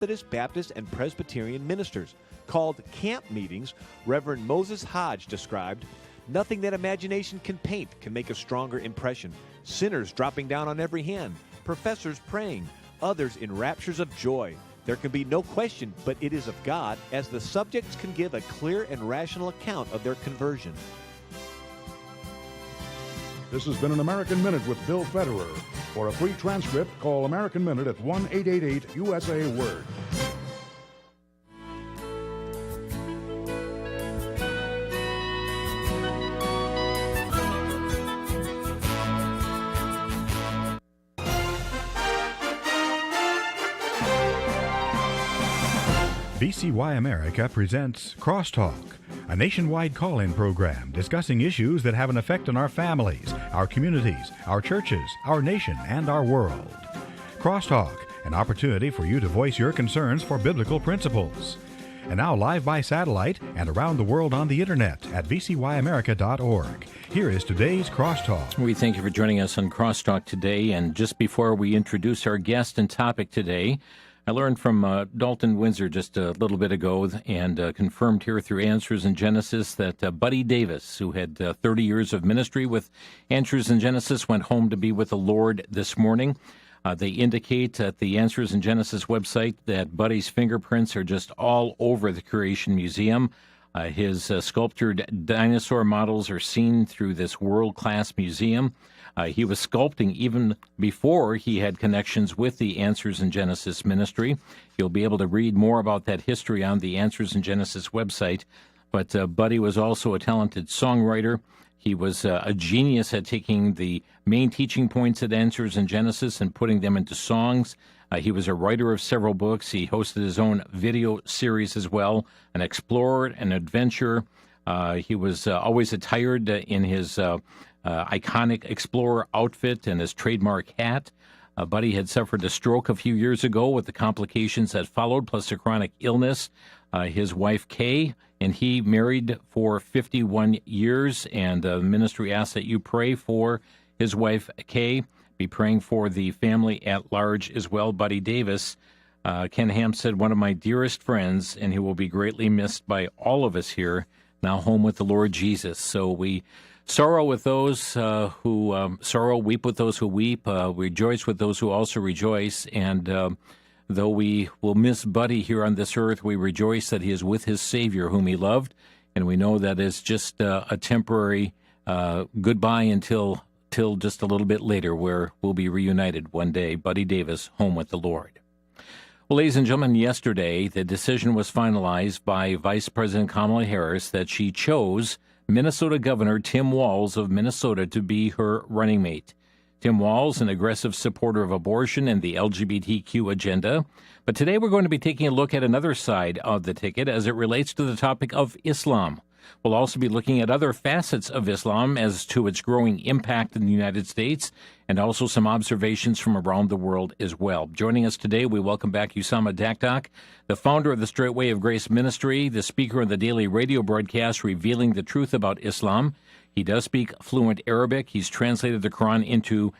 Methodist, Baptist, and Presbyterian ministers. Called camp meetings, Reverend Moses Hodge described, "Nothing that imagination can paint can make a stronger impression. Sinners dropping down on every hand, professors praying, others in raptures of joy. There can be no question but it is of God, as the subjects can give a clear and rational account of their conversion." This has been an American Minute with Bill Federer. For a free transcript, call American Minute at 1-888-USA-WORD. VCY America presents Crosstalk, a nationwide call-in program discussing issues that have an effect on our families, our communities, our churches, our nation, and our world. Crosstalk, an opportunity for you to voice your concerns for biblical principles. And now live by satellite and around the world on the internet at vcyamerica.org. Here is today's Crosstalk. We thank you for joining us on Crosstalk today. And just before we introduce our guest and topic today, I learned from Dalton Windsor just a little bit ago and confirmed here through Answers in Genesis that Buddy Davis, who had 30 years of ministry with Answers in Genesis, went home to be with the Lord this morning. They indicate at the Answers in Genesis website that Buddy's fingerprints are just all over the Creation Museum. His sculptured dinosaur models are seen through this world-class museum. He was sculpting even before he had connections with the Answers in Genesis ministry. You'll be able to read more about that history on the Answers in Genesis website. But Buddy was also a talented songwriter. He was a genius at taking the main teaching points at Answers in Genesis and putting them into songs. He was a writer of several books. He hosted his own video series as well, an explorer, an adventurer. He was always attired in his iconic explorer outfit and his trademark hat. Buddy had suffered a stroke a few years ago with the complications that followed, plus a chronic illness. His wife, Kay, and he married for 51 years, and the ministry asks that you pray for his wife, Kay. Be praying for the family at large as well. Buddy Davis, Ken Ham said, "One of my dearest friends, and he will be greatly missed by all of us here, now home with the Lord Jesus." So we sorrow with those who sorrow, weep with those who weep, rejoice with those who also rejoice. And though we will miss Buddy here on this earth, we rejoice that he is with his Savior whom he loved. And we know that is just a temporary goodbye until just a little bit later, where we'll be reunited one day. Buddy Davis, home with the Lord. Well, ladies and gentlemen, yesterday the decision was finalized by Vice President Kamala Harris that she chose Minnesota Governor Tim Walz of Minnesota to be her running mate. Tim Walz, an aggressive supporter of abortion and the LGBTQ agenda. But today we're going to be taking a look at another side of the ticket as it relates to the topic of Islam. We'll also be looking at other facets of Islam as to its growing impact in the United States, and also some observations from around the world as well. Joining us today, we welcome back Usama Dakdak, the founder of the Straight Way of Grace Ministry, the speaker of the daily radio broadcast Revealing the Truth About Islam. He does speak fluent Arabic. He's translated the Quran into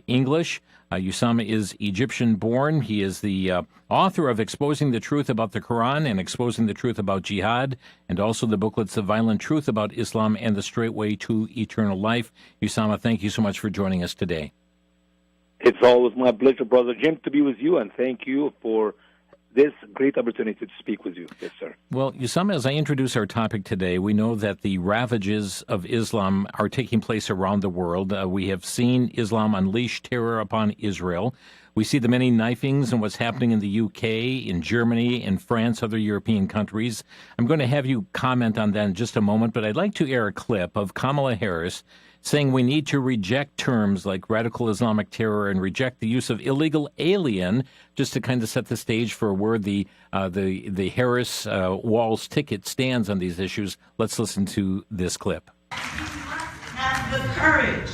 English. Usama is Egyptian-born. He is the author of Exposing the Truth About the Quran and Exposing the Truth About Jihad, and also the booklets The Violent Truth About Islam and The Straight Way to Eternal Life. Usama, thank you so much for joining us today. It's always my pleasure, Brother Jim, to be with you, and thank you for this great opportunity to speak with you. Yes, sir. Well, Usama, as I introduce our topic today, we know that the ravages of Islam are taking place around the world. We have seen Islam unleash terror upon Israel. We see the many knifings and what's happening in the UK, in Germany, in France, other European countries. I'm going to have you comment on that in just a moment, but I'd like to air a clip of Kamala Harris saying we need to reject terms like radical Islamic terror and reject the use of illegal alien, just to kind of set the stage for where the Harris Walz ticket stands on these issues. Let's listen to this clip. Have the courage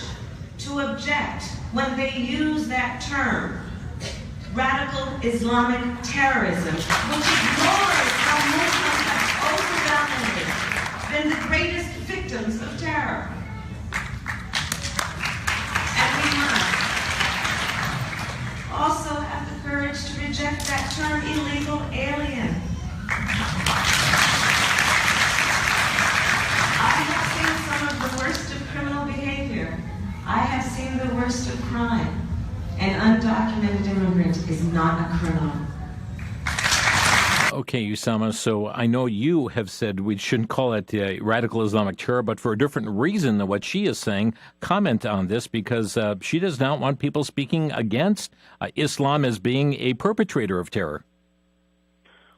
to object when they use that term, radical Islamic terrorism, which ignores how Muslims have overwhelmingly been the greatest victims of terror. Also have the courage to reject that term illegal undocumented immigrant is not a criminal. Okay, Usama, so I know you have said we shouldn't call it radical Islamic terror, but for a different reason than what she is saying. Comment on this, because she does not want people speaking against Islam as being a perpetrator of terror.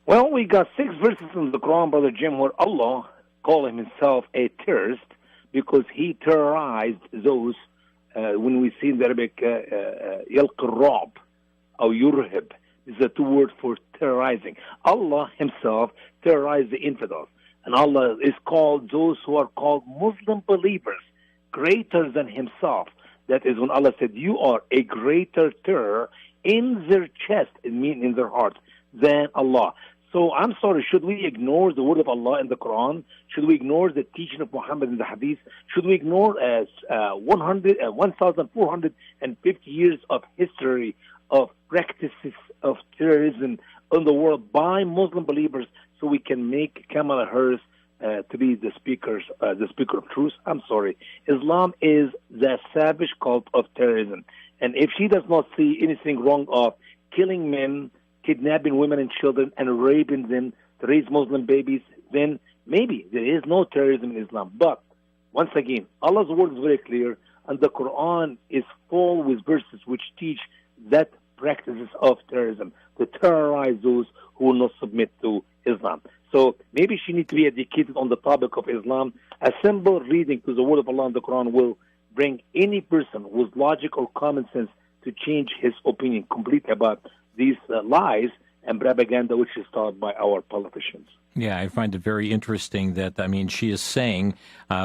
Well, we got 6 verses in the Quran, Brother Jim, where Allah called himself a terrorist because he terrorized those, when we see in the Arabic, yalqirab or yurhib. Is the 2 words for terrorizing. Allah himself terrorized the infidels. And Allah is called those who are called Muslim believers, greater than himself. That is when Allah said, you are a greater terror in their chest, it means in their heart, than Allah. So I'm sorry, should we ignore the word of Allah in the Quran? Should we ignore the teaching of Muhammad in the Hadith? Should we ignore 1,450 years of history of practices of terrorism in the world by Muslim believers so we can make Kamala Harris to be the speaker of truth? I'm sorry. Islam is the savage cult of terrorism. And if she does not see anything wrong of killing men, kidnapping women and children, and raping them to raise Muslim babies, then maybe there is no terrorism in Islam. But once again, Allah's word is very clear, and the Quran is full with verses which teach that practices of terrorism, to terrorize those who will not submit to Islam. So maybe she needs to be educated on the topic of Islam. A simple reading to the word of Allah in the Quran will bring any person with logic or common sense to change his opinion completely about these lies and propaganda which is taught by our politicians. Yeah, I find it very interesting that, she is saying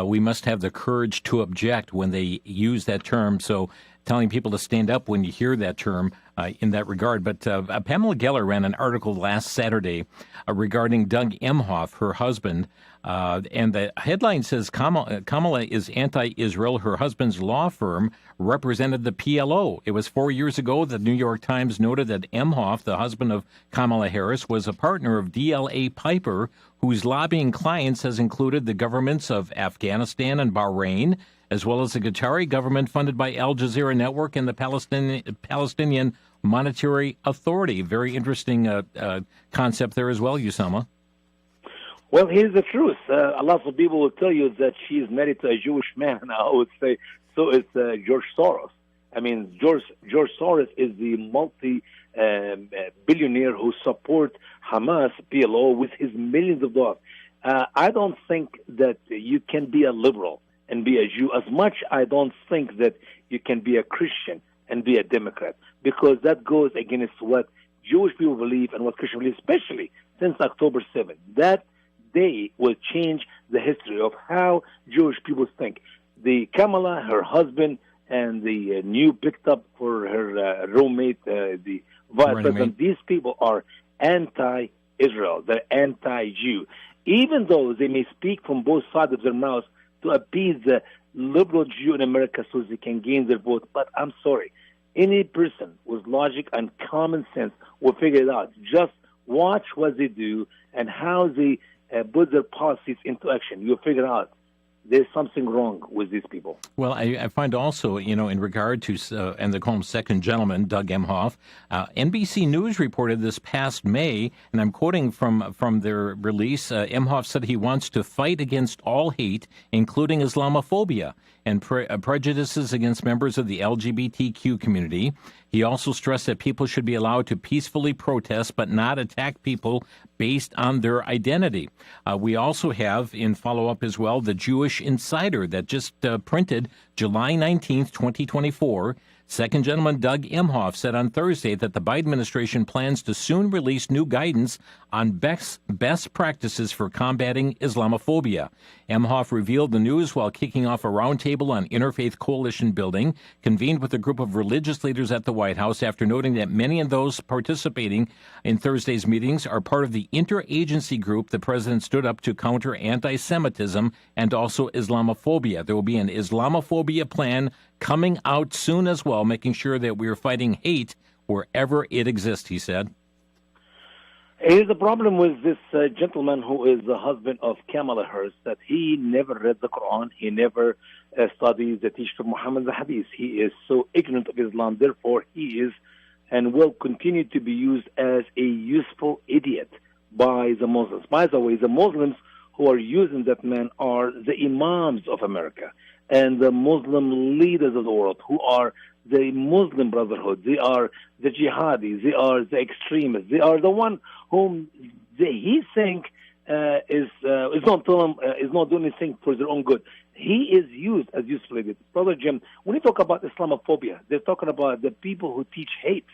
we must have the courage to object when they use that term. So telling people to stand up when you hear that term in that regard. But Pamela Geller ran an article last Saturday regarding Doug Emhoff, her husband, and the headline says Kamala is anti-Israel. Her husband's law firm represented the PLO. It was 4 years ago that the New York Times noted that Emhoff, the husband of Kamala Harris, was a partner of DLA Piper, whose lobbying clients has included the governments of Afghanistan and Bahrain, as well as the Qatari government funded by Al Jazeera Network and the Palestinian Monetary Authority. Very interesting concept there as well, Usama. Well, here's the truth. A lot of people will tell you that she is married to a Jewish man. I would say so is George Soros. George Soros is the multi-billionaire who supports Hamas, PLO, with his millions of dollars. I don't think that you can be a liberal and be a Jew as much. I don't think that you can be a Christian and be a Democrat, because that goes against what Jewish people believe and what Christians believe, especially since October 7th. That day will change the history of how Jewish people think. The Kamala, her husband, and the new picked up for her roommate, the vice president, these people are anti-Israel. They're anti-Jew. Even though they may speak from both sides of their mouths to appease the liberal Jew in America so they can gain their vote. But I'm sorry, any person with logic and common sense will figure it out. Just watch what they do and how they put their policies into action. You'll figure out there's something wrong with these people. Well, I find also, in regard to, and they call him second gentleman, Doug Emhoff, NBC News reported this past May, and I'm quoting from their release, Emhoff said he wants to fight against all hate, including Islamophobia and prejudices against members of the LGBTQ community. He also stressed that people should be allowed to peacefully protest but not attack people based on their identity. We also have, in follow-up as well, the Jewish Insider that just printed July 19th, 2024. Second gentleman Doug Emhoff said on Thursday that the Biden administration plans to soon release new guidance on best practices for combating Islamophobia. Emhoff revealed the news while kicking off a roundtable on interfaith coalition building, convened with a group of religious leaders at the White House after noting that many of those participating in Thursday's meetings are part of the interagency group the president stood up to counter anti-Semitism and also Islamophobia. There will be an Islamophobia plan coming out soon as well, making sure that we are fighting hate wherever it exists, he said. Here's the problem with this gentleman who is the husband of Kamala Harris, that he never read the Quran, he never studied the teaching of Muhammad the Hadith. He is so ignorant of Islam, therefore he is and will continue to be used as a useful idiot by the Muslims. By the way, the Muslims who are using that man are the imams of America and the Muslim leaders of the world who are the Muslim Brotherhood. They are the jihadis. They are the extremists. They are the one whom he think is not doing anything for their own good. He is used as useful idiot. Brother Jim, when you talk about Islamophobia, they're talking about the people who teach hate.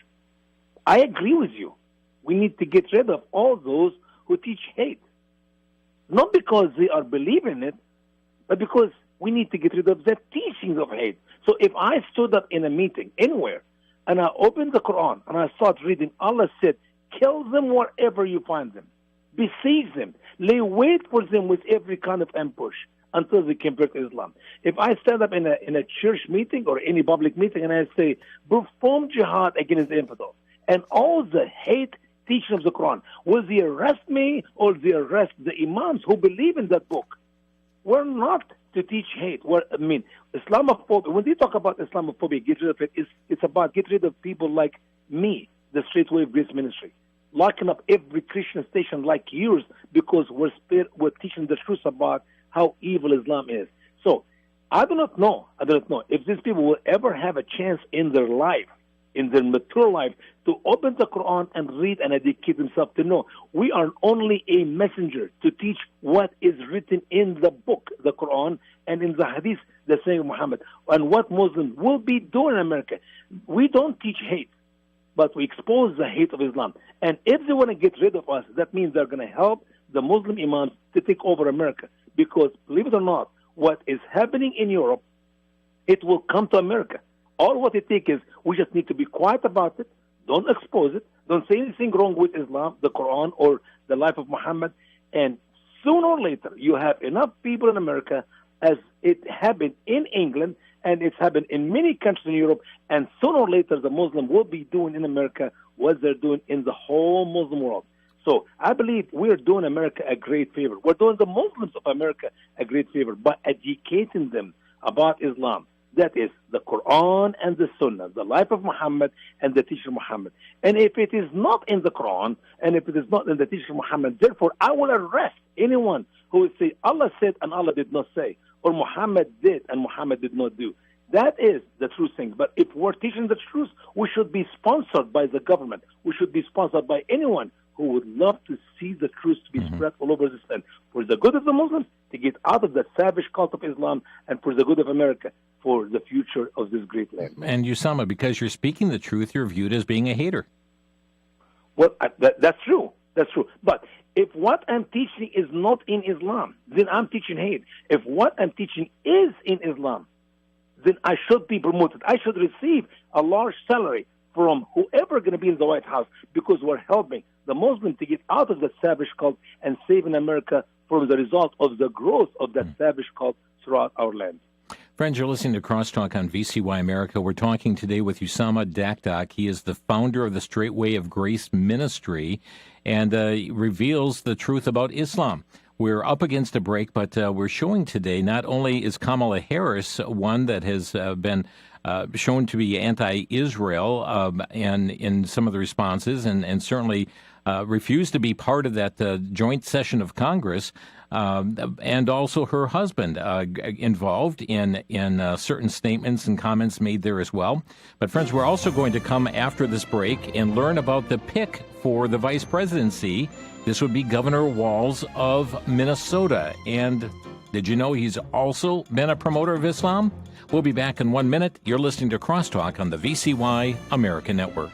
I agree with you. We need to get rid of all those who teach hate. Not because they are believing it, but because we need to get rid of the teachings of hate. So if I stood up in a meeting anywhere and I opened the Quran and I start reading, Allah said, kill them wherever you find them. Besiege them. Lay wait for them with every kind of ambush until they convert to Islam. If I stand up in a church meeting or any public meeting and I say, perform jihad against the infidels, and all the hate teaching of the Quran, will they arrest me or they arrest the imams who believe in that book? We're not to teach hate. Islamophobia, when they talk about Islamophobia, get rid of it, it's about get rid of people like me, the Straight Wave Grace Ministry, locking up every Christian station like yours because we're teaching the truth about how evil Islam is. So I do not know if these people will ever have a chance in their life, in their mature life, to open the Quran and read and educate themselves to know we are only a messenger to teach what is written in the book, the Quran, and in the Hadith, the saying of Muhammad, and what Muslims will be doing in America. We don't teach hate, but we expose the hate of Islam. And if they want to get rid of us, that means they're going to help the Muslim imams to take over America. Because, believe it or not, what is happening in Europe, it will come to America. All what it takes is we just need to be quiet about it, don't expose it, don't say anything wrong with Islam, the Quran, or the life of Muhammad, and sooner or later you have enough people in America, as it happened in England, and it's happened in many countries in Europe, and sooner or later the Muslim will be doing in America what they're doing in the whole Muslim world. So I believe we're doing America a great favor. We're doing the Muslims of America a great favor by educating them about Islam. That is the Quran and the Sunnah, the life of Muhammad and the teaching of Muhammad. And if it is not in the Quran and if it is not in the teaching of Muhammad, therefore I will arrest anyone who would say Allah said and Allah did not say, or Muhammad did and Muhammad did not do. That is the true thing. But if we're teaching the truth, we should be sponsored by the government. We should be sponsored by anyone who would love to see the truth to be spread all over this land for the good of the Muslims, to get out of the savage cult of Islam, and for the good of America, for the future of this great land. And Usama, because you're speaking the truth, you're viewed as being a hater. Well, that's true. That's true. But if what I'm teaching is not in Islam, then I'm teaching hate. If what I'm teaching is in Islam, then I should be promoted. I should receive a large salary from whoever going to be in the White House, because we're helping the Muslims to get out of the savage cult and saving America from the result of the growth of that savage cult throughout our land. Friends, you're listening to Crosstalk on VCY America. We're talking today with Usama Dakdak. He is the founder of the Straight Way of Grace Ministry and reveals the truth about Islam. We're up against a break, but we're showing today not only is Kamala Harris one that has been shown to be anti-Israel and in some of the responses and certainly refused to be part of that joint session of Congress, and also her husband involved in certain statements and comments made there as well. But friends, we're also going to come after this break and learn about the pick for the vice presidency. This would be Governor Walz of Minnesota. And did you know he's also been a promoter of Islam? We'll be back in 1 minute. You're listening to Crosstalk on the VCY America Network.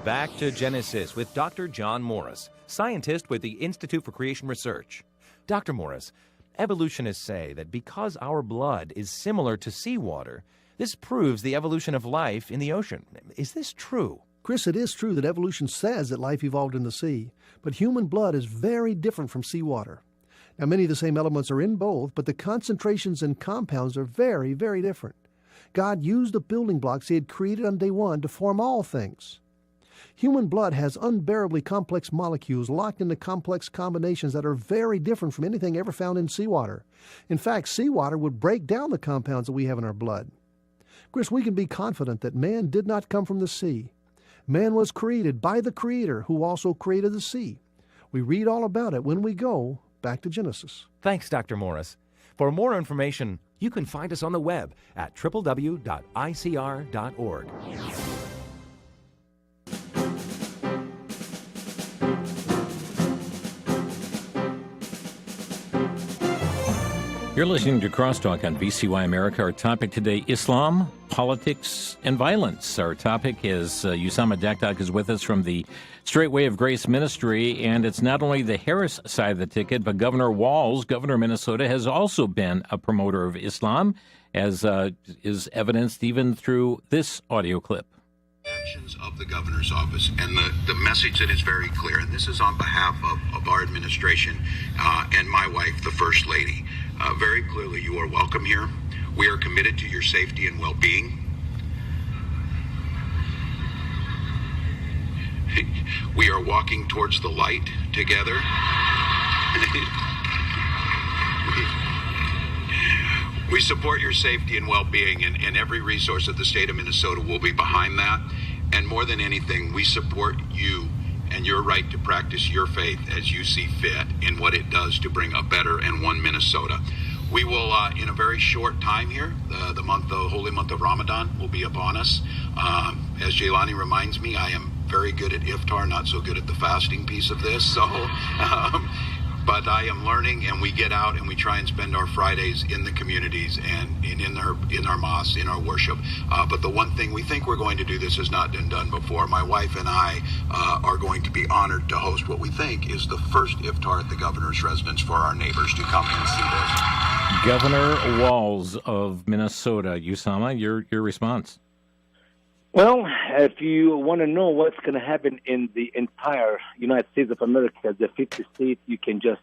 Back to Genesis with Dr. John Morris, scientist with the Institute for Creation Research. Dr. Morris, evolutionists say that because our blood is similar to seawater, this proves the evolution of life in the ocean. Is this true? Chris, it is true that evolution says that life evolved in the sea, but human blood is very different from seawater. Now, many of the same elements are in both, but the concentrations and compounds are very, very different. God used the building blocks He had created on day one to form all things. Human blood has unbearably complex molecules locked into complex combinations that are very different from anything ever found in seawater. In fact, seawater would break down the compounds that we have in our blood. Chris, we can be confident that man did not come from the sea. Man was created by the Creator, who also created the sea. We read all about it when we go back to Genesis. Thanks, Dr. Morris. For more information, you can find us on the web at www.icr.org. You're listening to Crosstalk on VCY America. Our topic today, Islam, politics, and violence. Our topic is Usama Dakdak is with us from the Straight Way of Grace Ministry, and it's not only the Harris side of the ticket, but Governor Walz, governor of Minnesota, has also been a promoter of Islam, as is evidenced even through this audio clip. Actions of the governor's office, and the message that is very clear, and this is on behalf of our administration and my wife, the First Lady. Very clearly, you are welcome here. We are committed to your safety and well-being. We are walking towards the light together. We support your safety and well-being, and every resource of the state of Minnesota will be behind that. And more than anything, we support you and your right to practice your faith as you see fit in what it does to bring a better and one Minnesota. We will, in a very short time here, the holy month of Ramadan will be upon us. As Jaylani reminds me, I am very good at iftar, not so good at the fasting piece of this. So, but I am learning, and we get out and we try and spend our Fridays in the communities and in our mosques, in our worship. But the one thing we think we're going to do, this has not been done before. My wife and I are going to be honored to host what we think is the first iftar at the governor's residence for our neighbors to come and see this. Governor Walz of Minnesota. Usama, your response. Well, if you want to know what's going to happen in the entire United States of America, the 50 states, you can just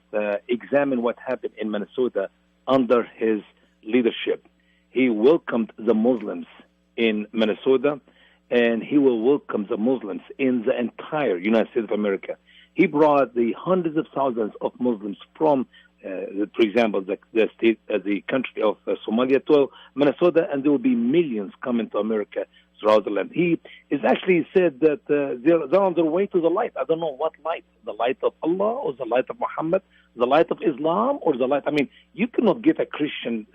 examine what happened in Minnesota under his leadership. He welcomed the Muslims in Minnesota, and he will welcome the Muslims in the entire United States of America. He brought the hundreds of thousands of Muslims from, for example, the country of Somalia to Minnesota, and there will be millions coming to America throughout the land. He is actually said that they're on their way to the light. I don't know what light. The light of Allah, or the light of Muhammad, the light of Islam, or the light. I mean, you cannot get a Christian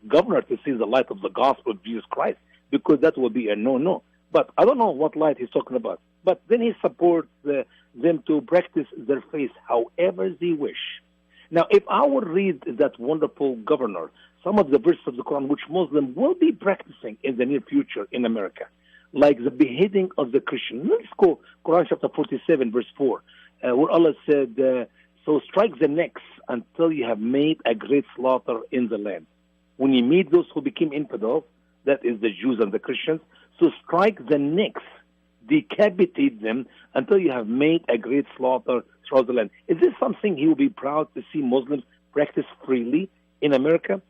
governor to see the light of the gospel of Jesus Christ, because that would be a no-no. But I don't know what light he's talking about. But then he supports them to practice their faith however they wish. Now, if I would read that wonderful governor, some of the verses of the Quran which Muslims will be practicing in the near future in America, like the beheading of the Christian. Let's go Quran chapter 47, verse 4, where Allah said, so strike the necks until you have made a great slaughter in the land. When you meet those who became infidels, that is the Jews and the Christians, so strike the necks, decapitate them until you have made a great slaughter throughout the land. Is this something he will be proud to see Muslims practice freely in America?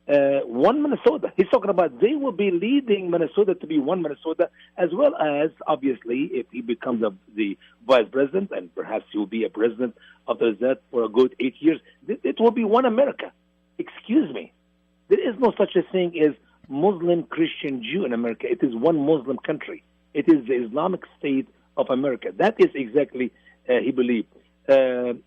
One Minnesota. He's talking about they will be leading Minnesota to be one Minnesota, as well as, obviously, if he becomes the vice president, and perhaps he will be a president after that for a good 8 years, it will be one America. Excuse me. There is no such a thing as Muslim, Christian, Jew in America. It is one Muslim country. It is the Islamic State of America. That is exactly, he believed. It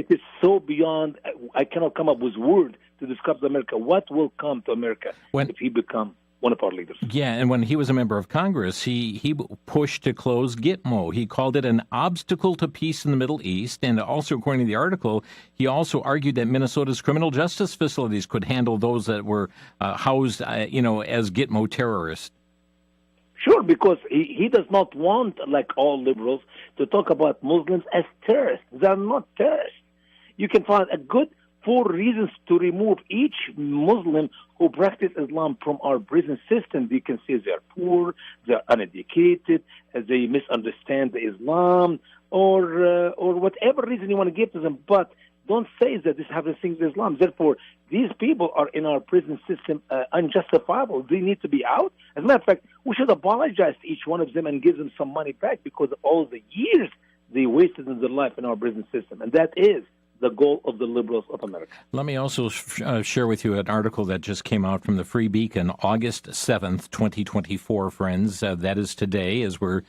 is so beyond. I cannot come up with words to describe America. What will come to America if he becomes one of our leaders? Yeah, and when he was a member of Congress, he pushed to close Gitmo. He called it an obstacle to peace in the Middle East, and also, according to the article, he also argued that Minnesota's criminal justice facilities could handle those that were housed, as Gitmo terrorists. Sure, because he does not want, like all liberals, to talk about Muslims as terrorists. They are not terrorists. You can find a good 4 reasons to remove each Muslim who practice Islam from our prison system. You can say they are poor, they are uneducated, they misunderstand the Islam, or whatever reason you want to give to them. But don't say that this happens in Islam. Therefore, these people are in our prison system unjustifiable. They need to be out. As a matter of fact, we should apologize to each one of them and give them some money back because of all the years they wasted in their life in our prison system. And that is the goal of the liberals of America. Let me also share with you an article that just came out from the Free Beacon, August 7th, 2024, friends. That is today as we're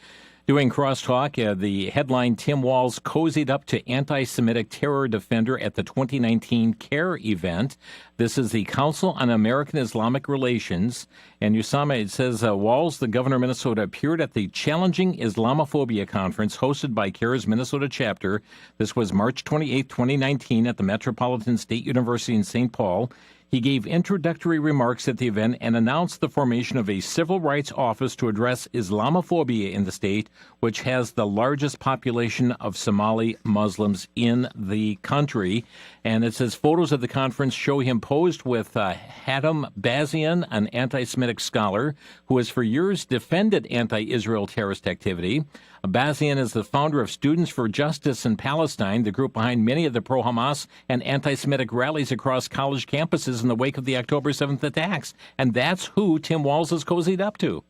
doing Crosstalk. The headline, Tim Walz cozied up to anti-Semitic terror defender at the 2019 CARE event. This is the Council on American Islamic Relations. And Usama, it says, Walz, the governor of Minnesota, appeared at the Challenging Islamophobia Conference hosted by CARE's Minnesota chapter. This was March 28, 2019 at the Metropolitan State University in St. Paul. He gave introductory remarks at the event and announced the formation of a civil rights office to address Islamophobia in the state, which has the largest population of Somali Muslims in the country. And it says photos of the conference show him posed with Hatem Bazian, an anti-Semitic scholar who has for years defended anti-Israel terrorist activity. Bazian is the founder of Students for Justice in Palestine, the group behind many of the pro-Hamas and anti-Semitic rallies across college campuses in the wake of the October 7th attacks. And that's who Tim Walz has cozied up to.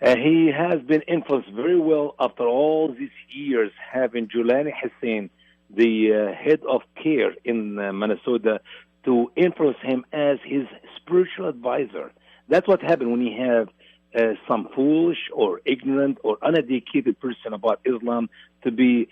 He has been influenced very well after all these years, having Julani Hussein, the head of CARE in Minnesota, to influence him as his spiritual advisor. That's what happened when you have some foolish or ignorant or uneducated person about Islam to be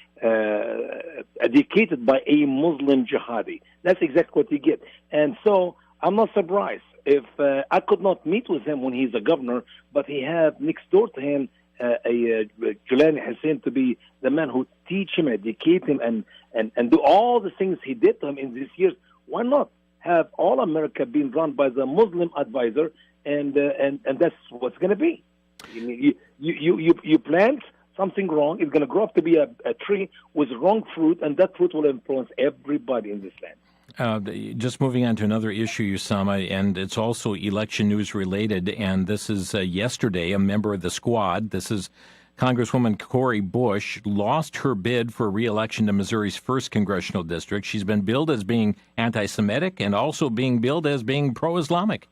educated by a Muslim jihadi. That's exactly what you get. And so I'm not surprised if I could not meet with him when he's a governor, but he have next door to him Julani Hussein to be the man who teach him, educate him, and do all the things he did to him in these years. Why not have all America being run by the Muslim advisor? And that's what's going to be. You plant something wrong, it's going to grow up to be a tree with wrong fruit, and that fruit will influence everybody in this land. Just moving on to another issue, Usama, and it's also election news related, and this is yesterday, a member of the squad, this is Congresswoman Cori Bush, lost her bid for re-election to Missouri's 1st congressional district. She's been billed as being anti-Semitic and also being billed as being pro-Islamic.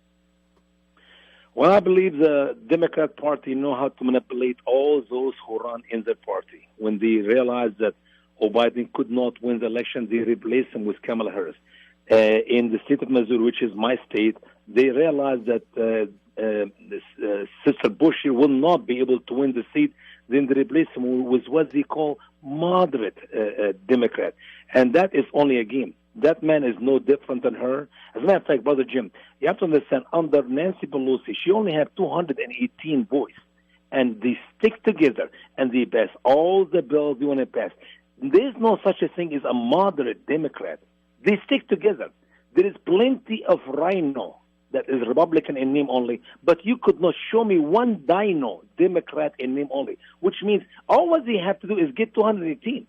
Well, I believe the Democrat Party know how to manipulate all those who run in their party. When they realize that Biden could not win the election, they replaced him with Kamala Harris. In the state of Missouri, which is my state, they realized that Sister Bush will not be able to win the seat. Then they replaced him with what they call moderate Democrat. And that is only a game. That man is no different than her. As a matter of fact, Brother Jim, you have to understand, under Nancy Pelosi, she only had 218 votes. And they stick together and they pass all the bills they want to pass. There is no such a thing as a moderate Democrat. They stick together. There is plenty of rhino that is Republican in name only, but you could not show me one dino Democrat in name only, which means all what they have to do is get 218,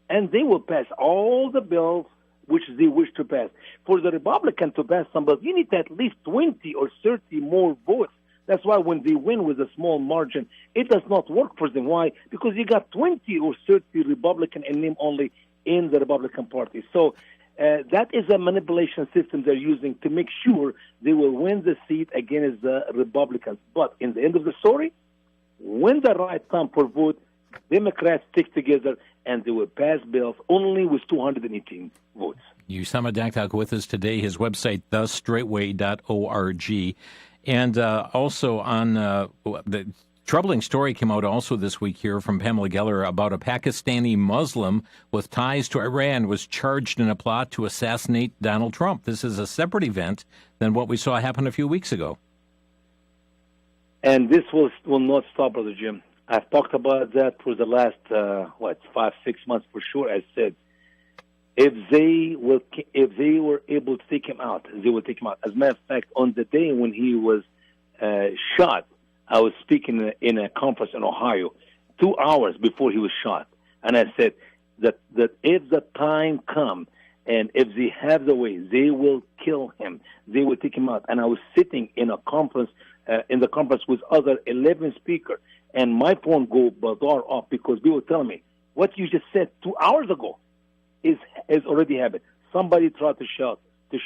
and they will pass all the bills which they wish to pass. For the Republican to pass some bills, you need at least 20 or 30 more votes. That's why when they win with a small margin, it does not work for them. Why? Because you got 20 or 30 Republican in name only in the Republican Party. So that is a manipulation system they're using to make sure they will win the seat against the Republicans. But in the end of the story, when the right time for vote, Democrats stick together and they will pass bills only with 218 votes. Usama Daktak with us today. His website, thestraightway.org. And also on the troubling story came out also this week here from Pamela Geller about a Pakistani Muslim with ties to Iran was charged in a plot to assassinate Donald Trump. This is a separate event than what we saw happen a few weeks ago. And this will not stop, Brother Jim. I've talked about that for the last, 5-6 months for sure. I said, if they were able to take him out, they would take him out. As a matter of fact, on the day when he was shot, I was speaking in a conference in Ohio 2 hours before he was shot. And I said that if the time comes and if they have the way, they will kill him. They will take him out. And I was sitting in a conference, with other 11 speakers. And my phone go bizarre off because people tell me, what you just said 2 hours ago. is already happened. Somebody tried to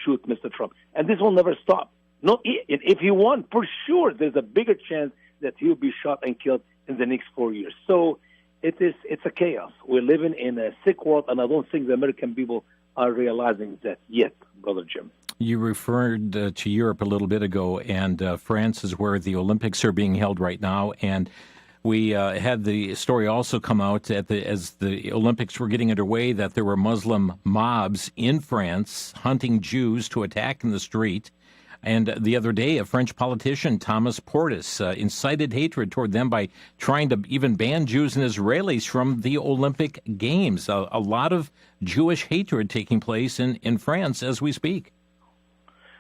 shoot Mr. Trump, and this will never stop. If he won, for sure, there's a bigger chance that he'll be shot and killed in the next 4 years. So it's a chaos. We're living in a sick world, and I don't think the American people are realizing that yet, Brother Jim. You referred to Europe a little bit ago, and France is where the Olympics are being held right now. And we had the story also come out as the Olympics were getting underway that there were Muslim mobs in France hunting Jews to attack in the street. And the other day, a French politician, Thomas Portas, incited hatred toward them by trying to even ban Jews and Israelis from the Olympic Games. A lot of Jewish hatred taking place in France as we speak.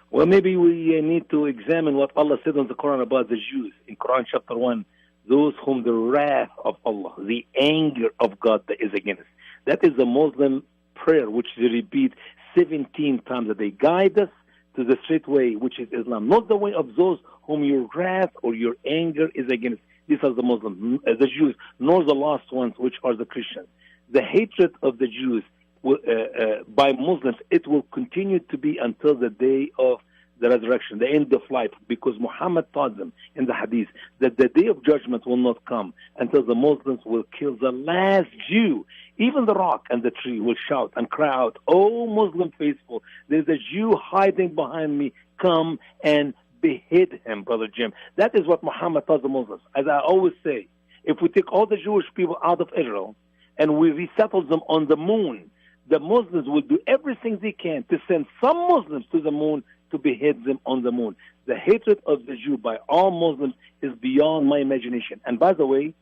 Well, maybe we need to examine what Allah said in the Quran about the Jews. In Quran chapter 1, those whom the wrath of Allah, the anger of God that is against. That is the Muslim prayer, which they repeat 17 times a day. Guide us to the straight way, which is Islam, not the way of those whom your wrath or your anger is against. These are the Muslims, the Jews, nor the lost ones, which are the Christians. The hatred of the Jews by Muslims, it will continue to be until the day of the resurrection, the end of life, because Muhammad taught them in the hadith that the day of judgment will not come until the Muslims will kill the last Jew. Even the rock and the tree will shout and cry out, "Oh, Muslim faithful, there's a Jew hiding behind me. Come and behead him," Brother Jim. That is what Muhammad taught the Muslims. As I always say, if we take all the Jewish people out of Israel and we resettle them on the moon, the Muslims will do everything they can to send some Muslims to the moon to behead them on the moon. The hatred of the Jew by all Muslims is beyond my imagination. And by the way,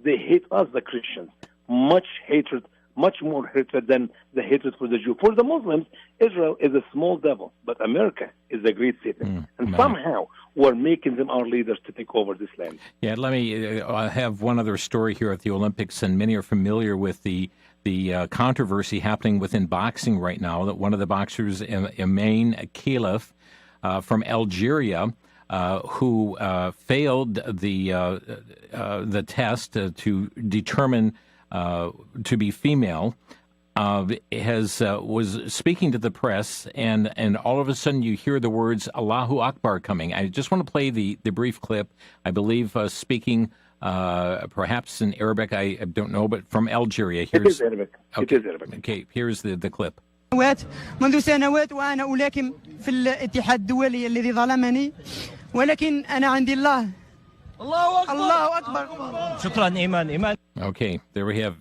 they hate us, the Christians. Much more hatred than the hatred for the Jew. For the Muslims, Israel is a small devil, but America is a great Satan. And somehow we're making them our leaders to take over this land. Yeah, let me have one other story here at the Olympics, and many are familiar with the controversy happening within boxing right now, that one of the boxers, Emain Khalif from Algeria, who failed the test to determine to be female, was speaking to the press, and all of a sudden you hear the words Allahu Akbar coming. I just want to play the brief clip, I believe speaking perhaps in Arabic, I don't know, but from Algeria. It is Arabic. Okay. It is Arabic. Okay, here's the clip. منذ سنوات وأنا ألاكم في الاتحاد الدولي الذي ظلمني ولكن أنا عند الله. الله أكبر. شكرا إيمان. Okay, there we have.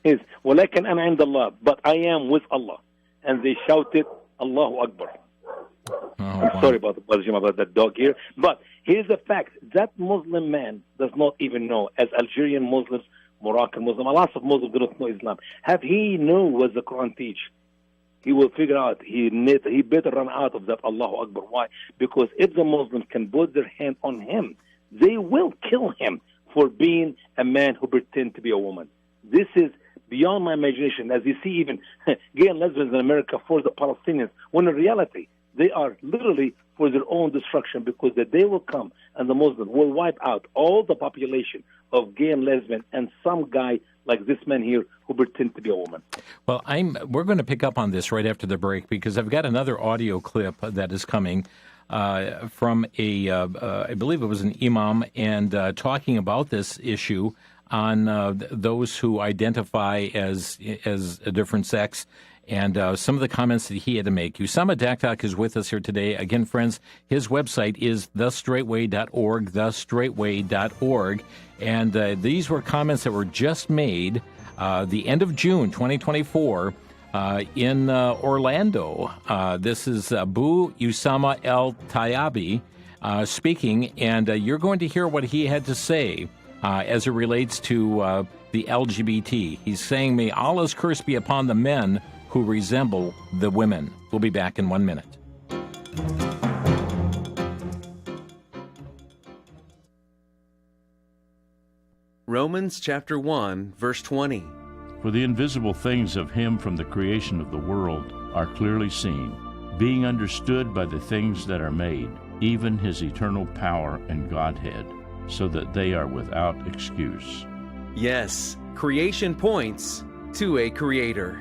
Yes, ولكن أنا عند الله, but I am with Allah. And they shouted, Allahu Akbar. I'm sorry about that dog here, but here's the fact. That Muslim man does not even know, as Algerian Muslims, Moroccan Muslims, a lot of Muslims do not know Islam. Have he know what the Quran teach, he will figure out, he better run out of that Allahu Akbar. Why? Because if the Muslims can put their hand on him, they will kill him for being a man who pretends to be a woman. This is beyond my imagination. As you see, even gay and lesbians in America for the Palestinians, when in reality, they are literally for their own destruction, because the day will come and the Muslims will wipe out all the population of gay and lesbian and some guy like this man here who pretends to be a woman. Well, we're going to pick up on this right after the break, because I've got another audio clip that is coming from I believe it was an imam, and talking about this issue on those who identify as a different sex, and some of the comments that he had to make. Usama Daktak is with us here today. Again, friends, his website is thestraightway.org, thestraightway.org. And these were comments that were just made the end of June 2024 in Orlando. This is Abu Usama El Tayabi speaking, and you're going to hear what he had to say as it relates to the LGBT. He's saying, may Allah's curse be upon the men who resemble the women. We'll be back in 1 minute. Romans chapter 1, verse 20. For the invisible things of him from the creation of the world are clearly seen, being understood by the things that are made, even his eternal power and Godhead, so that they are without excuse. Yes, creation points to a creator.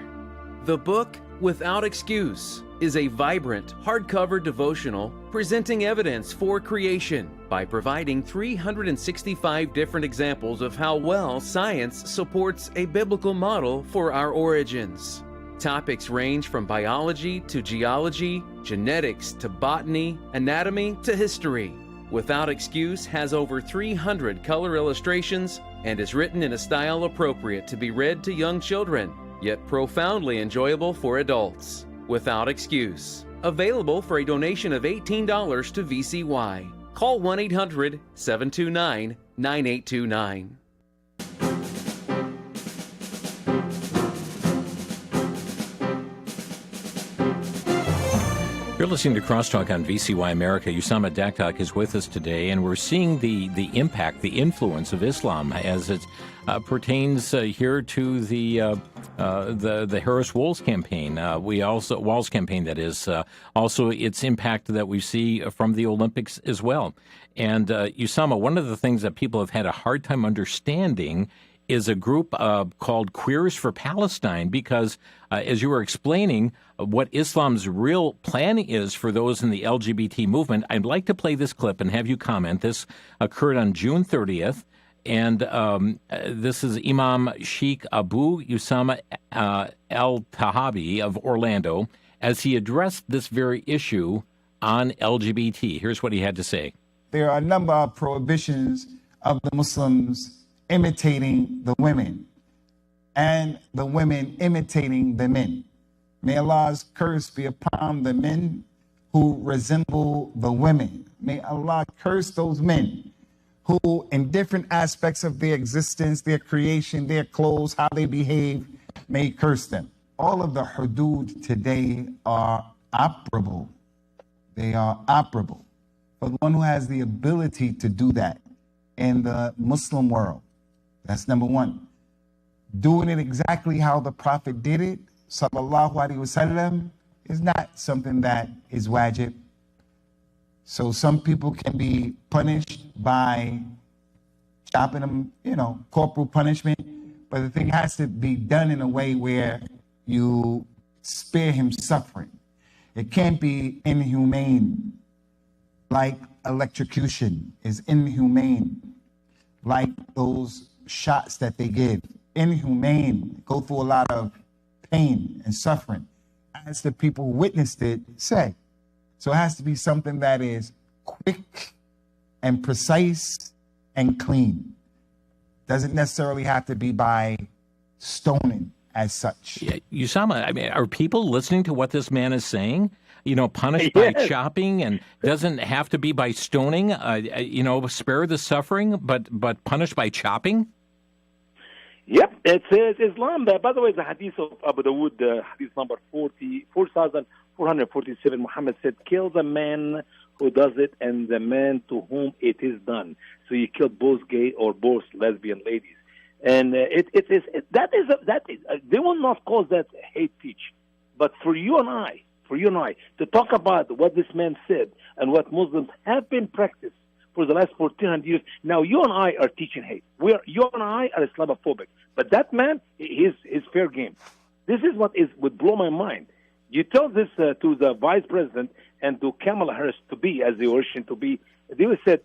The book, Without Excuse, is a vibrant, hardcover devotional presenting evidence for creation by providing 365 different examples of how well science supports a biblical model for our origins. Topics range from biology to geology, genetics to botany, anatomy to history. Without Excuse has over 300 color illustrations and is written in a style appropriate to be read to young children, yet profoundly enjoyable for adults. Without Excuse. Available for a donation of $18 to VCY. Call 1-800-729-9829. You're listening to Crosstalk on VCY America. Usama Daktak is with us today, and we're seeing the impact, the influence of Islam as it pertains here to the Harris-Walz campaign. Walz campaign, that is, also its impact that we see from the Olympics as well. And Usama, one of the things that people have had a hard time understanding is a group called Queers for Palestine, because as you were explaining what Islam's real plan is for those in the LGBT movement, I'd like to play this clip and have you comment. This occurred on June 30th, and this is Imam Sheikh Abu Usama al-Tahabi of Orlando as he addressed this very issue on LGBT. Here's what he had to say. There are a number of prohibitions of the Muslims imitating the women and the women imitating the men. May Allah's curse be upon the men who resemble the women. May Allah curse those men who, in different aspects of their existence, their creation, their clothes, how they behave, may curse them. All of the hudud today are operable. They are operable. For the one who has the ability to do that in the Muslim world, that's number one. Doing it exactly how the Prophet did it, sallallahu alaihi wasallam, is not something that is wajib. So some people can be punished by chopping them, corporal punishment, but the thing has to be done in a way where you spare him suffering. It can't be inhumane, like electrocution is inhumane, like those shots that they give, inhumane, go through a lot of pain and suffering, as the people who witnessed it say. So it has to be something that is quick and precise and clean. Doesn't necessarily have to be by stoning as such. Yeah, Usama, I mean, are people listening to what this man is saying? Punished by chopping, and doesn't have to be by stoning, spare the suffering, but punished by chopping? Yep, it says Islam. By the way, the hadith of Abu Dawood, hadith number 4447, Muhammad said, kill the man who does it and the man to whom it is done. So you kill both gay or both lesbian ladies. And they will not call that hate speech. But for you and I, to talk about what this man said and what Muslims have been practiced for the last 1,400 years, now you and I are teaching hate. You and I are Islamophobic. But that man, is fair game. This is what would blow my mind. You tell this to the vice president and to Kamala Harris to be, as they wish to be, they would say,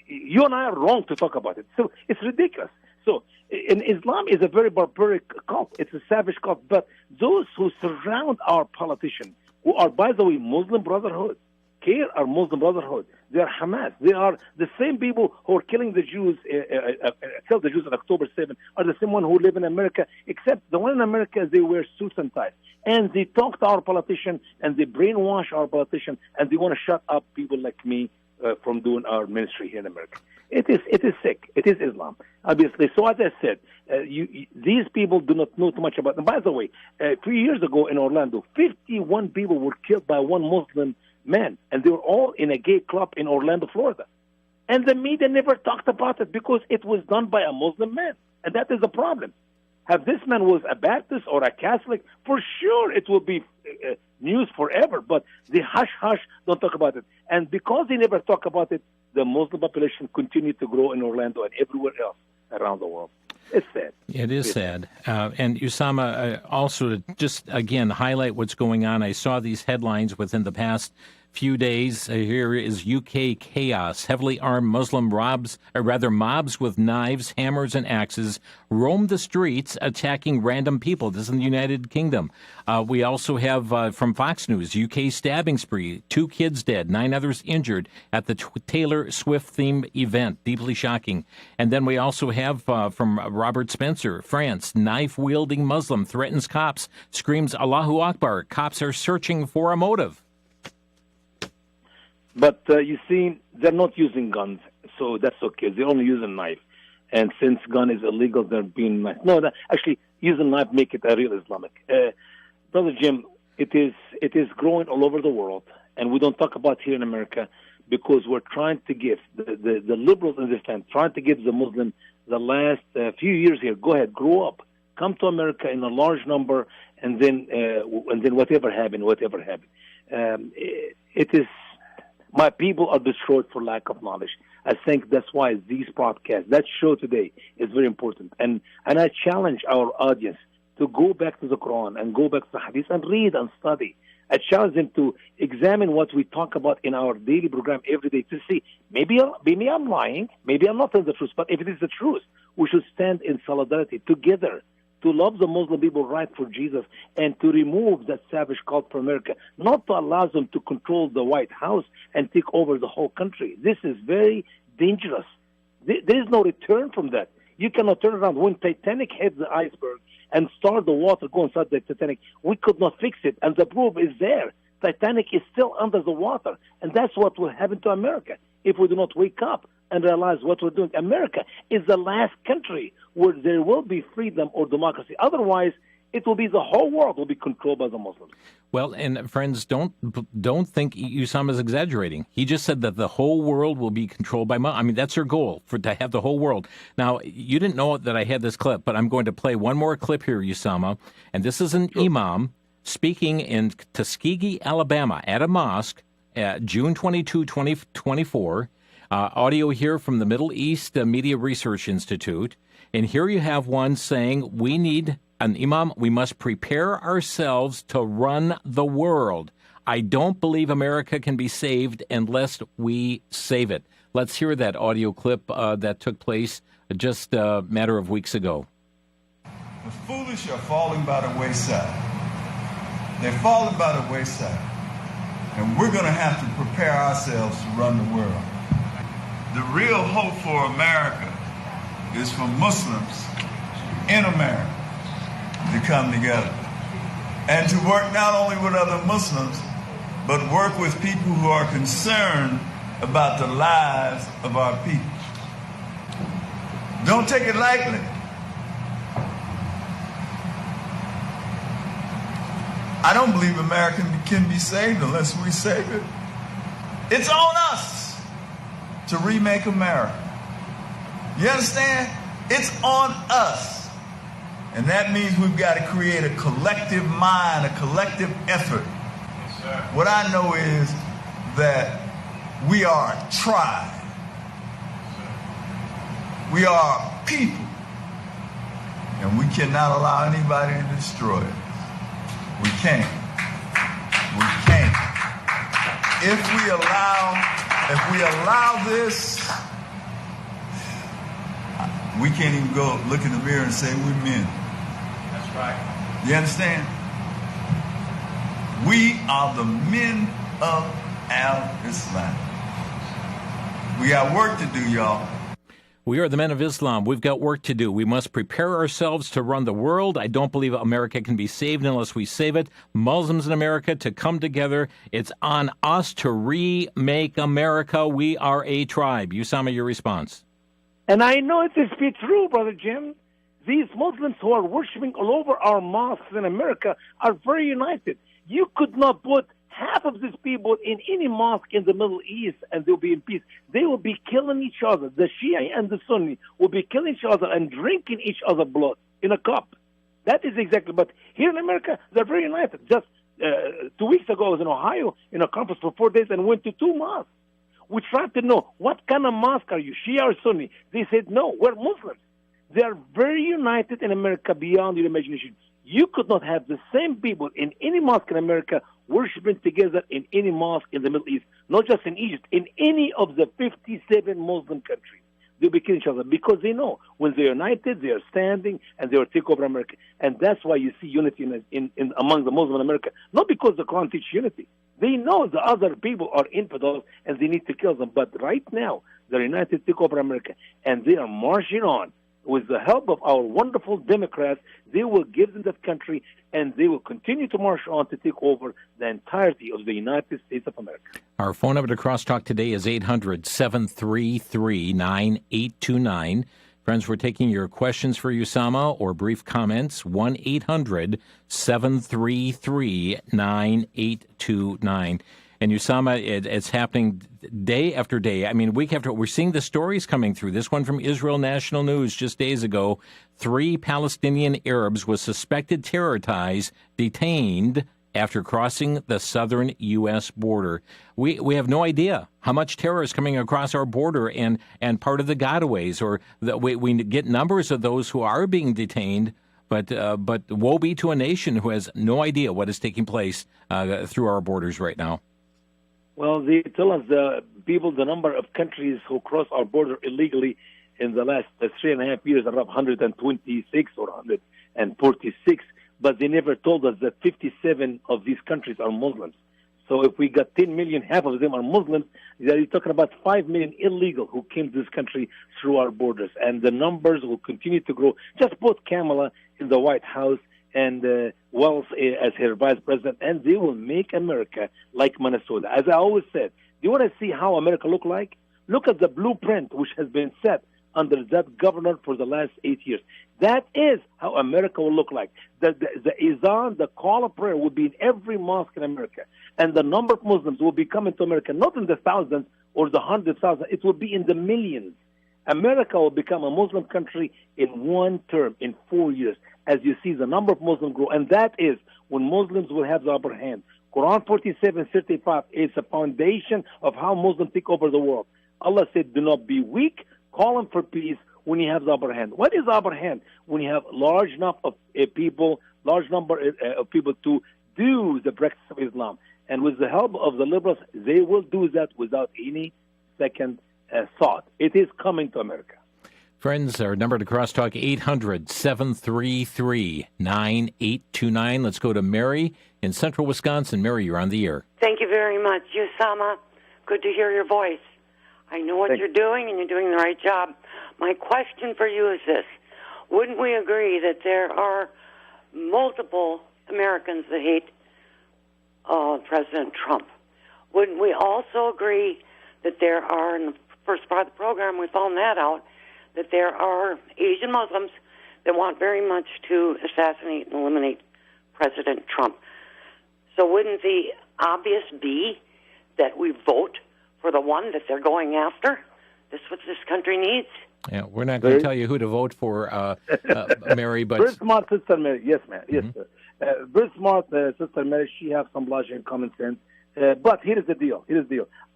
you and I are wrong to talk about it. So it's ridiculous. So and Islam is a very barbaric cult. It's a savage cult. But those who surround our politicians, who are, by the way, Muslim Brotherhood, here are Muslim Brotherhood. They are Hamas. They are the same people who are killing the Jews, killed the Jews on October 7th, are the same one who live in America, except the one in America, they wear suits and ties. And they talk to our politicians, and they brainwash our politicians, and they want to shut up people like me from doing our ministry here in America. It is sick. It is Islam, obviously. So as I said, these people do not know too much about them. By the way, 3 years ago in Orlando, 51 people were killed by one Muslim man, and they were all in a gay club in Orlando, Florida. And the media never talked about it because it was done by a Muslim man, and that is the problem. If this man was a Baptist or a Catholic, for sure it will be news forever, but the hush-hush don't talk about it. And because they never talk about it, the Muslim population continued to grow in Orlando and everywhere else around the world. It's sad. It is sad. And Usama, also to just, again, highlight what's going on, I saw these headlines within the past few days. Here is UK chaos. Heavily armed Muslim mobs with knives, hammers, and axes roam the streets attacking random people. This is in the United Kingdom. We also have from Fox News, UK stabbing spree, 2 kids dead, 9 others injured at the Taylor Swift themed event. Deeply shocking. And then we also have from Robert Spencer, France, knife-wielding Muslim threatens cops, screams Allahu Akbar. Cops are searching for a motive. But you see, they're not using guns, so that's okay. They're only using knife. And since gun is illegal, they're being nice. No, actually, using knife make it a real Islamic. Brother Jim, it is growing all over the world, and we don't talk about here in America because we're trying to give, the liberals in this land, trying to give the Muslims the last few years here, go ahead, grow up, come to America in a large number, and then whatever happened. It is... My people are destroyed for lack of knowledge. I think that's why these podcasts, that show today, is very important. And I challenge our audience to go back to the Quran and go back to the Hadith and read and study. I challenge them to examine what we talk about in our daily program every day to see, maybe I'm lying, maybe I'm not telling the truth, but if it is the truth, we should stand in solidarity together to love the Muslim people right for Jesus and to remove that savage cult from America, not to allow them to control the White House and take over the whole country. This is very dangerous. There is no return from that. You cannot turn around. When Titanic hit the iceberg and start the water go inside the Titanic, we could not fix it, and the proof is there. Titanic is still under the water, and that's what will happen to America if we do not wake up and realize what we're doing. America is the last country where there will be freedom or democracy. Otherwise, it will be the whole world will be controlled by the Muslims. Well, and friends, don't think Usama is exaggerating. He just said that the whole world will be controlled by Muslims. I mean, that's her goal, to have the whole world. Now, you didn't know that I had this clip, but I'm going to play one more clip here, Usama. And this is an imam speaking in Tuskegee, Alabama, at a mosque, June 22, 2024. Audio here from the Middle East Media Research Institute. And here you have one saying, we need an imam, we must prepare ourselves to run the world. I don't believe America can be saved unless we save it. Let's hear that audio clip that took place just a matter of weeks ago. The foolish are falling by the wayside. They're falling by the wayside. And we're going to have to prepare ourselves to run the world. The real hope for America is for Muslims in America to come together and to work not only with other Muslims, but work with people who are concerned about the lives of our people. Don't take it lightly. I don't believe America can be saved unless we save it. It's on us to remake America. You understand? It's on us. And that means we've got to create a collective mind, a collective effort. Yes, sir. What I know is that we are a tribe. Yes, we are people. And we cannot allow anybody to destroy it. We can't. We can't. If we allow this, we can't even go look in the mirror and say we're men. That's right. You understand? We are the men of Al-Islam. We got work to do, y'all. We are the men of Islam. We've got work to do. We must prepare ourselves to run the world. I don't believe America can be saved unless we save it. Muslims in America to come together. It's on us to remake America. We are a tribe. Usama, your response. And I know it is be true, Brother Jim. These Muslims who are worshiping all over our mosques in America are very united. You could not put half of these people in any mosque in the Middle East and they'll be in peace. They will be killing each other. The Shia and the Sunni will be killing each other and drinking each other's blood in a cup. That is exactly. But here in America, they're very united. Just 2 weeks ago, I was in Ohio in a conference for 4 days and went to 2 mosques. We tried to know, what kind of mosque are you, Shia or Sunni? They said, no, we're Muslims. They are very united in America beyond your imagination. You could not have the same people in any mosque in America worshiping together in any mosque in the Middle East, not just in Egypt, in any of the 57 Muslim countries. They'll be killing each other because they know when they're united, they are standing and they will take over America. And that's why you see unity in among the Muslims in America. Not because the Quran teaches unity. They know the other people are infidels and they need to kill them. But right now, they're united to take over America. And they are marching on. With the help of our wonderful Democrats, they will give them that country, and they will continue to march on to take over the entirety of the United States of America. Our phone number to Crosstalk today is 800-733-9829. Friends, we're taking your questions for Usama or brief comments. 1-800-733-9829. And Usama, it's happening day after day. I mean, week after we're seeing the stories coming through. This one from Israel National News just days ago. 3 Palestinian Arabs with suspected terror ties detained after crossing the southern U.S. border. We have no idea how much terror is coming across our border and part of the gotaways. Or we get numbers of those who are being detained. But woe be to a nation who has no idea what is taking place through our borders right now. Well, they tell us the number of countries who cross our border illegally in the last 3.5 years are around 126 or 146, but they never told us that 57 of these countries are Muslims. So if we got 10 million, half of them are Muslims, you're talking about 5 million illegal who came to this country through our borders. And the numbers will continue to grow. Just put Kamala in the White House and Wells as her vice president, and they will make America like Minnesota. As I always said, do you want to see how America look like? Look at the blueprint which has been set under that governor for the last 8 years. That is how America will look like. The Izan, the call of prayer, will be in every mosque in America. And the number of Muslims will be coming to America, not in the thousands or the 100,000. It will be in the millions. America will become a Muslim country in one term, in 4 years, as you see the number of Muslims grow. And that is when Muslims will have the upper hand. Quran 47:35 is a foundation of how Muslims take over the world. Allah said, do not be weak, call them for peace when you have the upper hand. What is the upper hand? When you have large number of people to do the practice of Islam. And with the help of the liberals, they will do that without any second thought. It is coming to America. Friends, our number to Crosstalk, 800-733-9829. Let's go to Mary in central Wisconsin. Mary, you're on the air. Thank you very much. Usama, good to hear your voice. I know what you're doing, and you're doing the right job. My question for you is this. Wouldn't we agree that there are multiple Americans that hate President Trump? Wouldn't we also agree that there are, in the first part of the program we found that out, that there are Asian Muslims that want very much to assassinate and eliminate President Trump? So wouldn't the obvious be that we vote for the one that they're going after? That's what this country needs. Yeah, we're not going to tell you who to vote for, Mary, but... Very smart Sister Mary. Yes, ma'am. Yes, sir. Very smart Sister Mary. She has some logic and common sense. But here is the deal.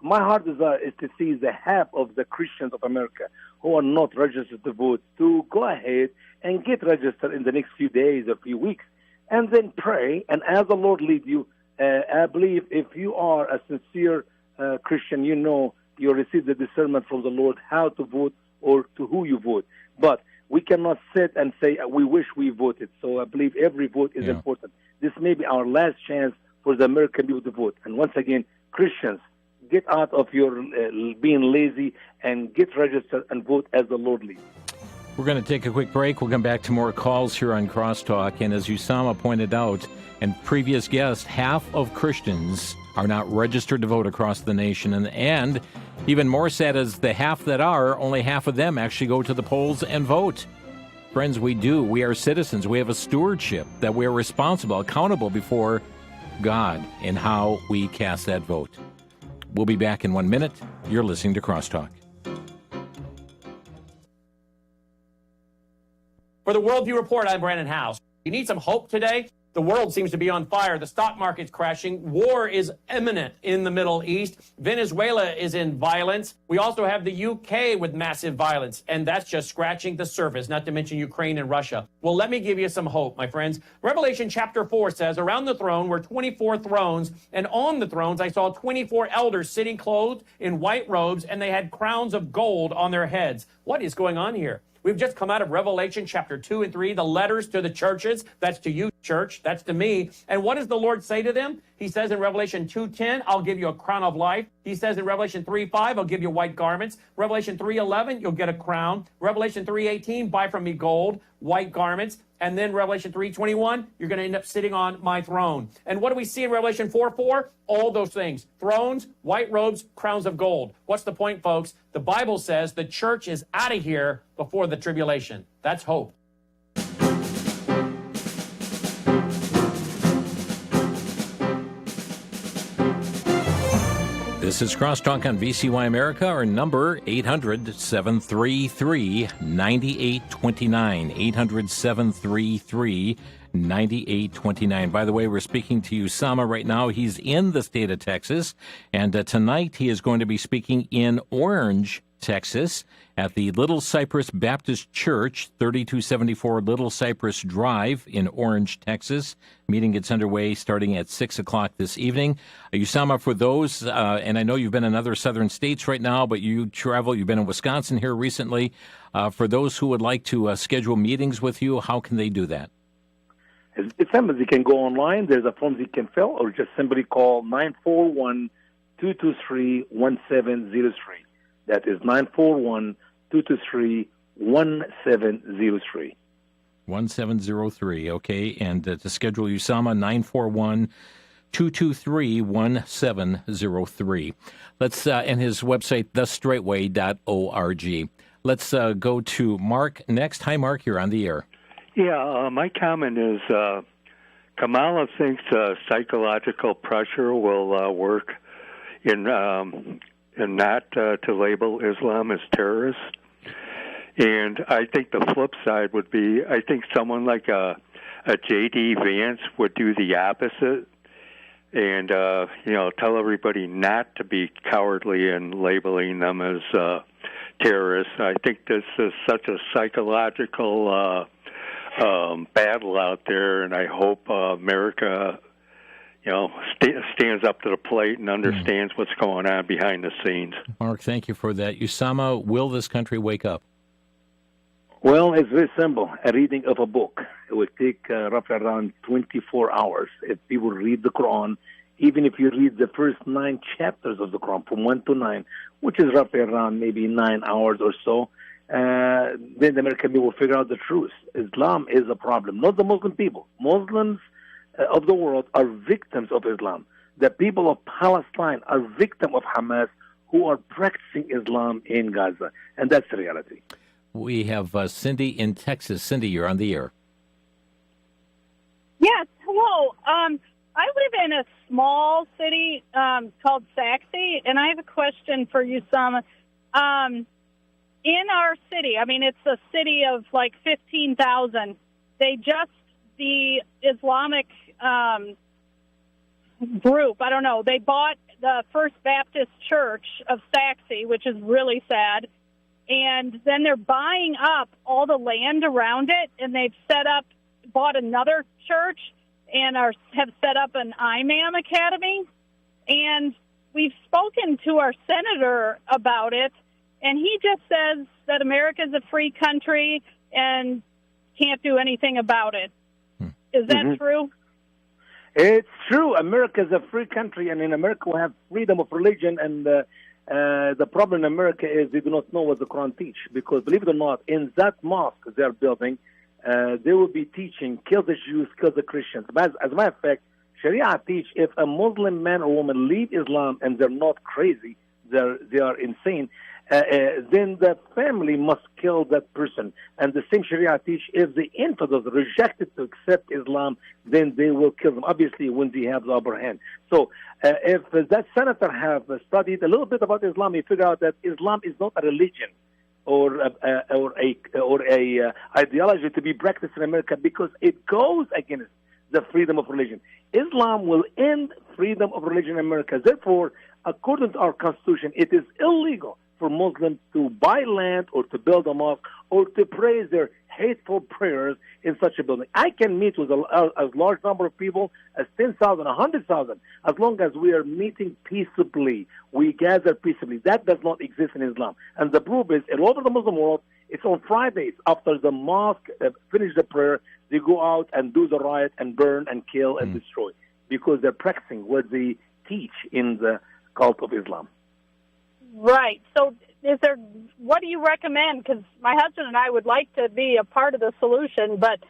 My heart desire is to see the half of the Christians of America who are not registered to vote to go ahead and get registered in the next few days or few weeks. And then pray, and as the Lord leads you, I believe if you are a sincere Christian, you know you receive the discernment from the Lord how to vote or to who you vote. But we cannot sit and say we wish we voted. So I believe every vote is important. This may be our last chance for the American people to vote. And once again, Christians, get out of your being lazy and get registered and vote as the Lord leads. We're going to take a quick break. We'll come back to more calls here on Crosstalk. And as Usama pointed out, and previous guests, half of Christians are not registered to vote across the nation. And even more sad is the half that are, only half of them actually go to the polls and vote. Friends, we do. We are citizens. We have a stewardship that we are responsible, accountable before God in how we cast that vote. We'll be back in 1 minute. You're listening to Crosstalk. For the Worldview Report, I'm Brandon House. You need some hope today? The world seems to be on fire. The stock market's crashing. War is imminent in the Middle East. Venezuela is in violence. We also have the UK with massive violence, and that's just scratching the surface, not to mention Ukraine and Russia. Well, let me give you some hope, my friends. Revelation chapter 4 says, around the throne were 24 thrones, and on the thrones I saw 24 elders sitting clothed in white robes, and they had crowns of gold on their heads. What is going on here? We've just come out of Revelation chapter 2 and 3, the letters to the churches. That's to you, church. That's to me. And what does the Lord say to them? He says in Revelation 2:10, I'll give you a crown of life. He says in Revelation 3:5, I'll give you white garments. Revelation 3:11, you'll get a crown. Revelation 3:18, buy from me gold, white garments. And then Revelation 3:21, you're going to end up sitting on my throne. And what do we see in Revelation 4:4? All those things. Thrones, white robes, crowns of gold. What's the point, folks? The Bible says the church is out of here before the tribulation. That's hope. This is Crosstalk on VCY America. Our number, 800-733-9829. 800-733-9829. By the way, we're speaking to Usama right now. He's in the state of Texas. And tonight he is going to be speaking in Orange, Texas, at the Little Cypress Baptist Church, 3274 Little Cypress Drive in Orange, Texas. Meeting gets underway starting at 6 o'clock this evening. Usama, for those, and I know you've been in other southern states right now, but you travel, you've been in Wisconsin here recently. For those who would like to schedule meetings with you, how can they do that? It's simple. You can go online. There's a form you can fill, or just simply call 941-223-1703. That is 941-223-1703. 1703, okay. And to schedule Usama, 941-223-1703. Let's, and his website, thestraightway.org. Let's go to Mark next. Hi, Mark, you're on the air. Yeah, my comment is Kamala thinks psychological pressure will work in not to label Islam as terrorist. And I think the flip side would be, I think someone like a J.D. Vance would do the opposite and, tell everybody not to be cowardly in labeling them as terrorists. I think this is such a psychological battle out there, and I hope America stands up to the plate and understands what's going on behind the scenes. Mark, thank you for that. Usama, will this country wake up? Well, it's very simple. A reading of a book. It would take roughly around 24 hours. If people read the Quran, even if you read the first 9 chapters of the Quran, from 1 to 9, which is roughly around maybe 9 hours or so, then the American people will figure out the truth. Islam is a problem, not the Muslim people. Muslims of the world are victims of Islam. The people of Palestine are victims of Hamas, who are practicing Islam in Gaza. And that's the reality. We have Cindy in Texas. Cindy, you're on the air. Yes, hello. I live in a small city called Saxe, and I have a question for you, Sam. In our city, I mean, it's a city of like 15,000. The Islamic group, I don't know, they bought the First Baptist Church of Saxe, which is really sad. And then they're buying up all the land around it, and they've bought another church and have set up an imam academy. And we've spoken to our senator about it, and he just says that America's a free country and can't do anything about it. Is that true? It's true. America is a free country, and in America we have freedom of religion, and the problem in America is they do not know what the Quran teach, because believe it or not, in that mosque they're building, they will be teaching, kill the Jews, kill the Christians. But as a matter of fact, Sharia teach if a Muslim man or woman leave Islam and they're not crazy, they are insane, then the family must kill that person. And the same Sharia teach if the infidels rejected to accept Islam, then they will kill them, obviously when they have the upper hand. So if that senator have studied a little bit about Islam, he figure out that Islam is not a religion or a ideology to be practiced in America, because it goes against the freedom of religion. Islam will end freedom of religion in America. Therefore, according to our Constitution, it is illegal for Muslims to buy land or to build a mosque or to pray their hateful prayers in such a building. I can meet with a large number of people, as 10,000, 100,000, as long as we are meeting peaceably. We gather peaceably. That does not exist in Islam. And the proof is, all over the Muslim world, it's on Fridays after the mosque finish the prayer, they go out and do the riot and burn and kill and destroy, because they're practicing what they teach in the cult of Islam. Right. So what do you recommend? Because my husband and I would like to be a part of the solution, but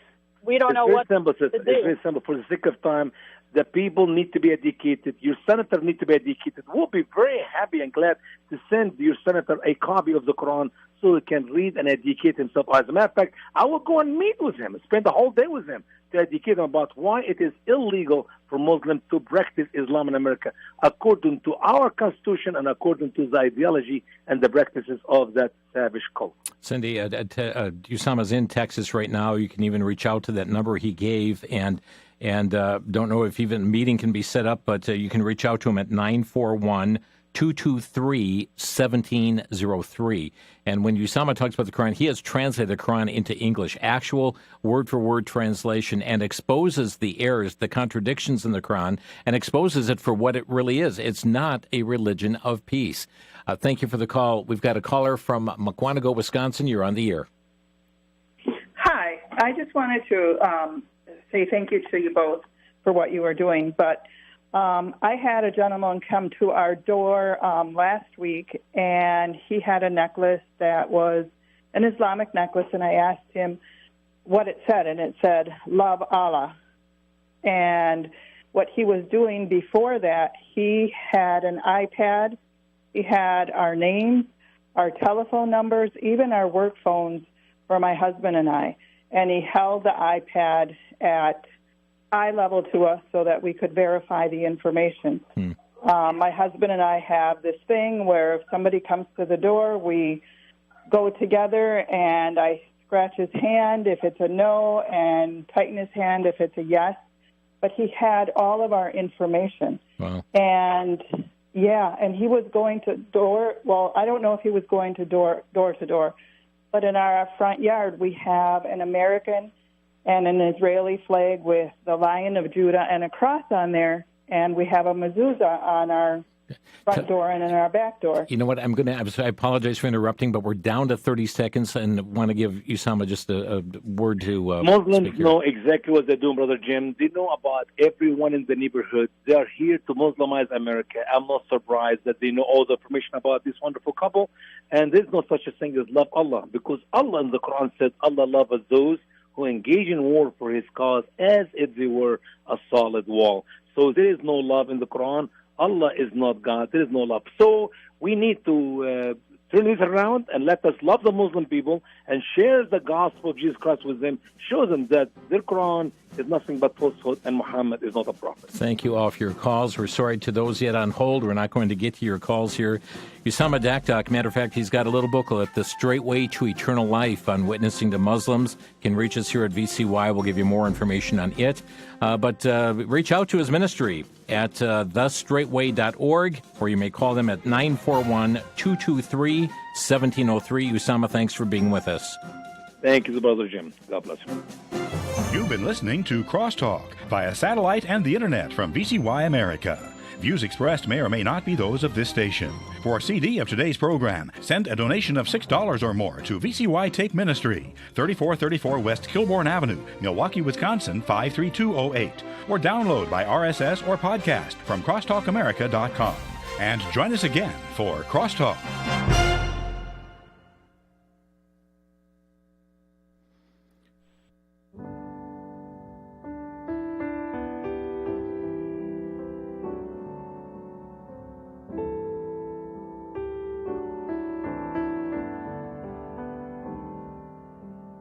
we don't know what to do. It's very simple. For the sake of time, the people need to be educated. Your senator needs to be educated. We'll be very happy and glad to send your senator a copy of the Quran so he can read and educate himself. As a matter of fact, I will go and meet with him, spend the whole day with him to educate him about why it is illegal for Muslims to practice Islam in America, according to our Constitution and according to the ideology and the practices of that savage cult. Cindy, Usama's in Texas right now. You can even reach out to that number he gave, and don't know if even a meeting can be set up, but you can reach out to him at 941-223-1703. And when Usama talks about the Quran, he has translated the Quran into English, actual word-for-word translation, and exposes the errors, the contradictions in the Quran, and exposes it for what it really is. It's not a religion of peace. Thank you for the call. We've got a caller from Mukwonago, Wisconsin. You're on the air. Hi. I just wanted to say thank you to you both for what you are doing, but I had a gentleman come to our door last week, and he had a necklace that was an Islamic necklace, and I asked him what it said, and it said, "Love Allah." And what he was doing before that, he had an iPad, he had our names, our telephone numbers, even our work phones for my husband and I, and he held the iPad at eye level to us so that we could verify the information. My husband and I have this thing where if somebody comes to the door, we go together and I scratch his hand if it's a no and tighten his hand if it's a yes. But he had all of our information. Wow. And, yeah, and he was going to I don't know if he was going to door to door, but in our front yard we have an American and an Israeli flag with the Lion of Judah and a cross on there, and we have a mezuzah on our front door and in our back door. You know what? I apologize for interrupting, but we're down to 30 seconds and want to give Usama just a word to Muslims know exactly what they're doing, Brother Jim. They know about everyone in the neighborhood. They are here to Muslimize America. I'm not surprised that they know all the information about this wonderful couple, and there's no such a thing as love Allah, because Allah in the Quran said Allah loves those who engage in war for his cause as if they were a solid wall. So there is no love in the Quran. Allah is not God. There is no love. So we need to turn this around and let us love the Muslim people and share the gospel of Jesus Christ with them. Show them that their Quran is nothing but falsehood and Muhammad is not a prophet. Thank you all for your calls. We're sorry to those yet on hold. We're not going to get to your calls here. Usama Dakdak, matter of fact, he's got a little booklet, The Straight Way to Eternal Life on Witnessing to Muslims. You can reach us here at VCY. We'll give you more information on it. But reach out to his ministry at thestraightway.org, or you may call them at 941-223-1703. Usama, thanks for being with us. Thank you, Brother Jim. God bless you. You've been listening to Crosstalk via satellite and the internet from VCY America. Views expressed may or may not be those of this station. For a CD of today's program, send a donation of $6 or more to VCY Take Ministry, 3434 West Kilbourne Avenue, Milwaukee, Wisconsin, 53208, or download by RSS or podcast from crosstalkamerica.com. And join us again for Crosstalk.